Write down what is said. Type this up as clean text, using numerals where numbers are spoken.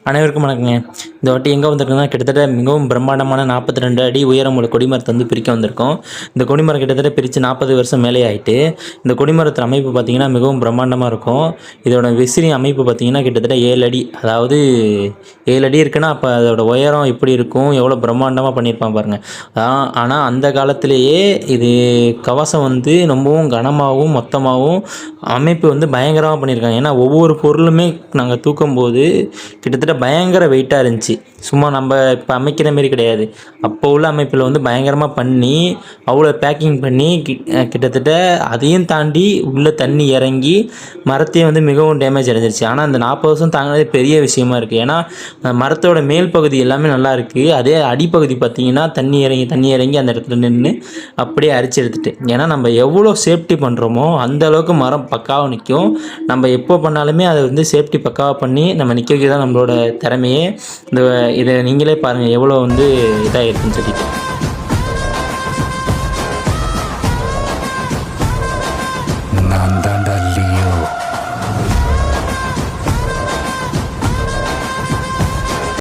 அனைவருக்கும் வணக்கங்க. இந்த வாட்டி எங்கே வந்திருக்கோம்னா கிட்டத்தட்ட மிகவும் பிரம்மாண்டமான 42 அடி உயரம் உள்ள கொடிமரத்தை வந்து பிரிக்க வந்திருக்கோம். இந்த கொடிமரம் கிட்டத்தட்ட பிரித்து 40 வருஷம் மேலே ஆகிட்டு. இந்த கொடிமரத்தின் அமைப்பு பார்த்திங்கன்னா மிகவும் பிரம்மாண்டமாக இருக்கும். இதோட விசிறி அமைப்பு பார்த்திங்கன்னா கிட்டத்தட்ட 7 அடி, அதாவது 7 அடி இருக்குன்னா அப்போ அதோட உயரம் எப்படி இருக்கும், எவ்வளோ பிரம்மாண்டமாக பண்ணியிருப்பான் பாருங்கள். ஆனால் அந்த காலத்திலேயே இது கவசம் வந்து ரொம்பவும் கனமாகவும் மொத்தமாகவும் அமைப்பு வந்து பயங்கரமாக பண்ணியிருக்காங்க. ஏன்னா ஒவ்வொரு பொருளுமே நாங்கள் தூக்கும்போது கிட்டத்தட்ட பயங்கர வெயிட்டாக இருந்துச்சு. சும்மா நம்ம இப்போ அமைக்கிற மாரி கிடையாது. அப்போ உள்ள அமைப்பில் வந்து பயங்கரமாக பண்ணி அவ்வளோ பேக்கிங் பண்ணி கிட்டத்தட்ட அதையும் தாண்டி உள்ளே தண்ணி இறங்கி மரத்தையும் வந்து மிகவும் டேமேஜ் அடைஞ்சிருச்சு. ஆனால் அந்த 40 வருஷம் தாங்கினதே பெரிய விஷயமா இருக்குது. ஏன்னா மரத்தோட மேல் பகுதி எல்லாமே நல்லா இருக்குது. அதே அடிப்பகுதி பார்த்திங்கன்னா தண்ணி இறங்கி அந்த இடத்துல நின்று அப்படியே அரிச்சு எடுத்துட்டு. ஏன்னா நம்ம எவ்வளோ சேஃப்டி பண்ணுறோமோ அந்த அளவுக்கு மரம் பக்காவாக நிற்கும். நம்ம எப்போ பண்ணாலுமே அதை வந்து சேஃப்டி பக்காவாக பண்ணி நம்ம நிற்க வைக்க தான் நம்மளோட திறமையே. இதை நீங்களே பாருங்கள் எவ்வளோ வந்து இதாக இருக்குன்னு சொல்லிட்டு.